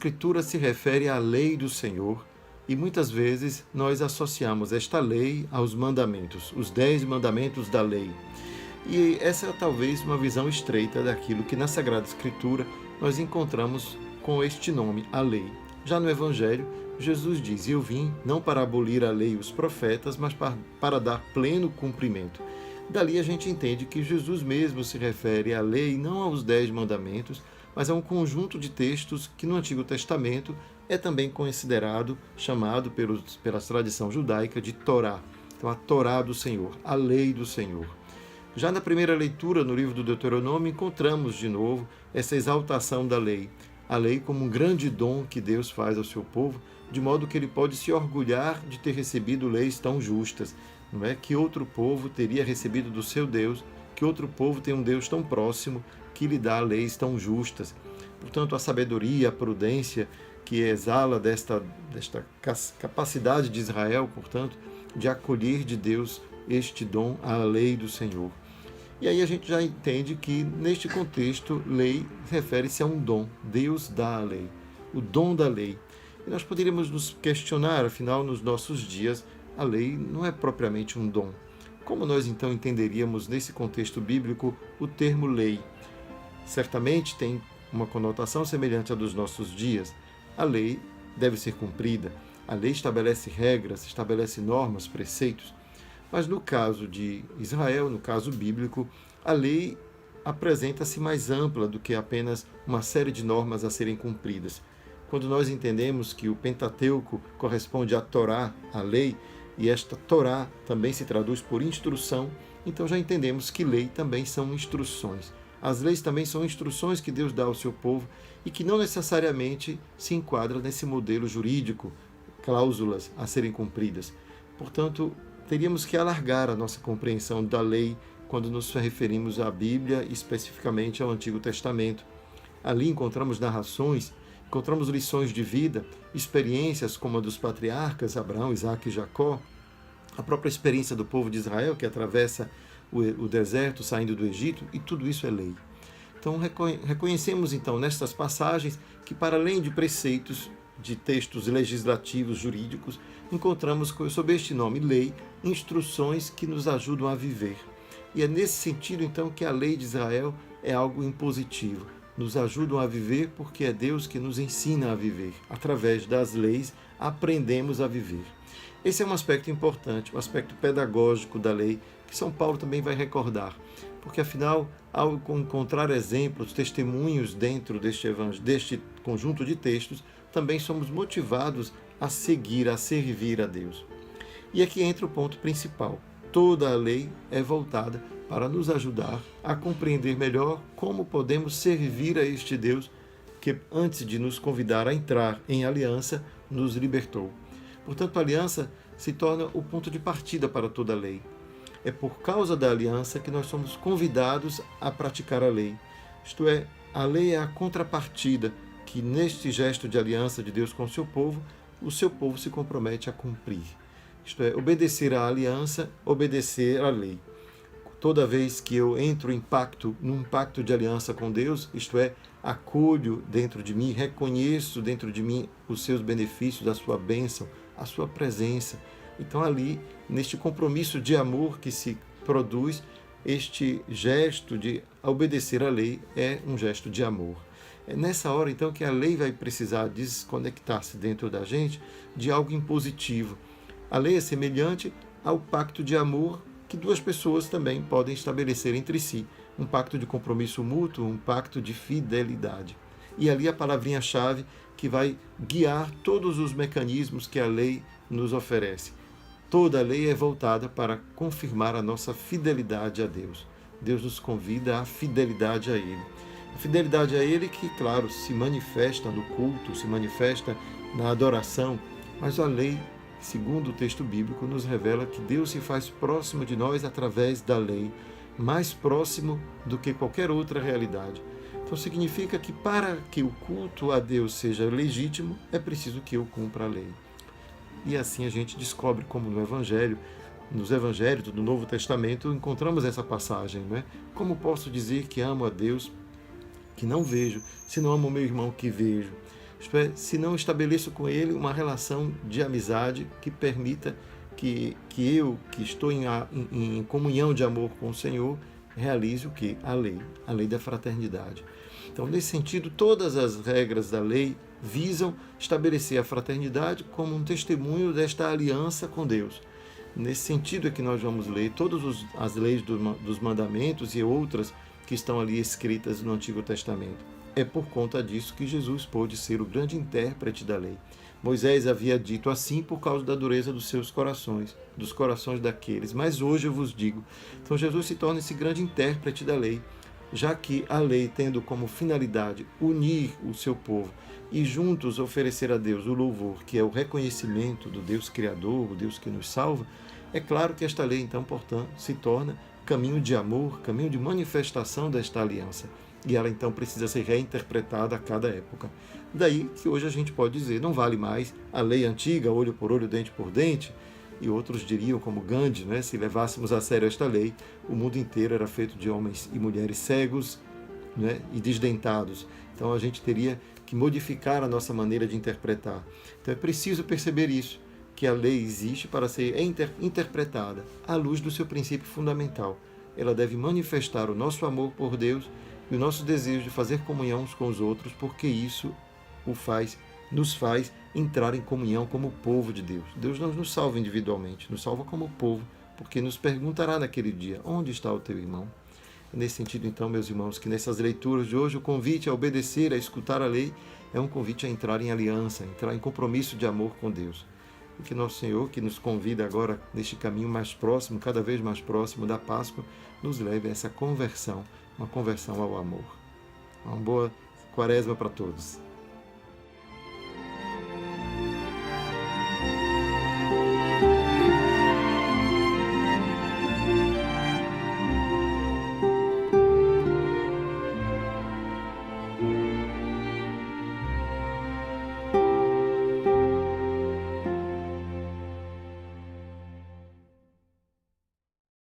Escritura se refere à lei do Senhor e muitas vezes nós associamos esta lei aos mandamentos, os 10 mandamentos da lei. E essa é talvez uma visão estreita daquilo que na Sagrada Escritura nós encontramos com este nome, a lei. Já no Evangelho, Jesus diz: eu vim não para abolir a lei e os profetas, mas para dar pleno cumprimento. Dali a gente entende que Jesus mesmo se refere à lei não aos 10 mandamentos, mas a um conjunto de textos que no Antigo Testamento é também considerado, chamado pela tradição judaica de Torá. Então, a Torá do Senhor, a lei do Senhor. Já na primeira leitura, no livro do Deuteronômio, encontramos de novo essa exaltação da lei. A lei como um grande dom que Deus faz ao seu povo, de modo que ele pode se orgulhar de ter recebido leis tão justas. Não é que outro povo teria recebido do seu Deus, que outro povo tem um Deus tão próximo que lhe dá leis tão justas. Portanto, a sabedoria, a prudência que exala desta capacidade de Israel, portanto, de acolher de Deus este dom, a lei do Senhor. E aí a gente já entende que, neste contexto, lei refere-se a um dom. Deus dá a lei, o dom da lei. E nós poderíamos nos questionar, afinal, nos nossos dias, a lei não é propriamente um dom. Como nós então entenderíamos, nesse contexto bíblico, o termo lei? Certamente tem uma conotação semelhante à dos nossos dias. A lei deve ser cumprida. A lei estabelece regras, estabelece normas, preceitos. Mas no caso de Israel, no caso bíblico, a lei apresenta-se mais ampla do que apenas uma série de normas a serem cumpridas. Quando nós entendemos que o Pentateuco corresponde à Torá, a lei, e esta Torá também se traduz por instrução, então já entendemos que lei também são instruções. As leis também são instruções que Deus dá ao seu povo e que não necessariamente se enquadram nesse modelo jurídico, cláusulas a serem cumpridas. Portanto, teríamos que alargar a nossa compreensão da lei quando nos referimos à Bíblia, especificamente ao Antigo Testamento. Ali encontramos narrações, encontramos lições de vida, experiências como a dos patriarcas Abraão, Isaque e Jacó, a própria experiência do povo de Israel que atravessa o deserto saindo do Egito, e tudo isso é lei. Então reconhecemos então nestas passagens que, para além de preceitos de textos legislativos, jurídicos, encontramos sob este nome lei, instruções que nos ajudam a viver. E é nesse sentido então que a lei de Israel é algo impositivo. Nos ajudam a viver porque é Deus que nos ensina a viver. Através das leis aprendemos a viver. Esse é um aspecto importante, um aspecto pedagógico da lei, que São Paulo também vai recordar. Porque, afinal, ao encontrar exemplos, testemunhos dentro deste conjunto de textos, também somos motivados a seguir, a servir a Deus. E aqui entra o ponto principal. Toda a lei é voltada para nos ajudar a compreender melhor como podemos servir a este Deus que, antes de nos convidar a entrar em aliança, nos libertou. Portanto, a aliança se torna o ponto de partida para toda a lei. É por causa da aliança que nós somos convidados a praticar a lei. Isto é, a lei é a contrapartida que, neste gesto de aliança de Deus com o seu povo se compromete a cumprir. Isto é, obedecer à aliança, obedecer à lei. Toda vez que eu entro num pacto de aliança com Deus, isto é, acolho dentro de mim, reconheço dentro de mim os seus benefícios, a sua bênção, a sua presença. Então ali, neste compromisso de amor que se produz, este gesto de obedecer à lei é um gesto de amor. É nessa hora, então, que a lei vai precisar desconectar-se dentro da gente de algo impositivo. A lei é semelhante ao pacto de amor que duas pessoas também podem estabelecer entre si. Um pacto de compromisso mútuo, um pacto de fidelidade. E ali a palavrinha-chave que vai guiar todos os mecanismos que a lei nos oferece. Toda a lei é voltada para confirmar a nossa fidelidade a Deus. Deus nos convida à fidelidade a Ele. A fidelidade a Ele que, claro, se manifesta no culto, se manifesta na adoração, mas a lei, segundo o texto bíblico, nos revela que Deus se faz próximo de nós através da lei, mais próximo do que qualquer outra realidade. Então significa que para que o culto a Deus seja legítimo, é preciso que eu cumpra a lei. E assim a gente descobre como nos evangelhos do Novo Testamento, encontramos essa passagem, não é? Como posso dizer que amo a Deus que não vejo, se não amo o meu irmão que vejo? Isto é, se não estabeleço com ele uma relação de amizade que permita que eu, que estou em comunhão de amor com o Senhor, realize o que? A lei da fraternidade. Então, nesse sentido, todas as regras da lei visam estabelecer a fraternidade como um testemunho desta aliança com Deus. Nesse sentido é que nós vamos ler todas as leis dos mandamentos e outras que estão ali escritas no Antigo Testamento. É por conta disso que Jesus pôde ser o grande intérprete da lei. Moisés havia dito assim por causa da dureza dos seus corações, dos corações daqueles. Mas hoje eu vos digo. Então Jesus se torna esse grande intérprete da lei, já que a lei, tendo como finalidade unir o seu povo e juntos oferecer a Deus o louvor, que é o reconhecimento do Deus Criador, o Deus que nos salva, é claro que esta lei, então, portanto, se torna caminho de amor, caminho de manifestação desta aliança. E ela, então, precisa ser reinterpretada a cada época. Daí que hoje a gente pode dizer, não vale mais a lei antiga, olho por olho, dente por dente, e outros diriam, como Gandhi, né, se levássemos a sério esta lei, o mundo inteiro era feito de homens e mulheres cegos, né, e desdentados. Então a gente teria que modificar a nossa maneira de interpretar. Então é preciso perceber isso, que a lei existe para ser interpretada à luz do seu princípio fundamental. Ela deve manifestar o nosso amor por Deus e o nosso desejo de fazer comunhão uns com os outros, porque isso nos faz entrar em comunhão como povo de Deus. Deus não nos salva individualmente, nos salva como povo, porque nos perguntará naquele dia, onde está o teu irmão? Nesse sentido, então, meus irmãos, que nessas leituras de hoje o convite a obedecer, a escutar a lei, é um convite a entrar em aliança, a entrar em compromisso de amor com Deus. E que nosso Senhor, que nos convida agora neste caminho mais próximo, cada vez mais próximo da Páscoa, nos leve a essa conversão, uma conversão ao amor. Uma boa quaresma para todos.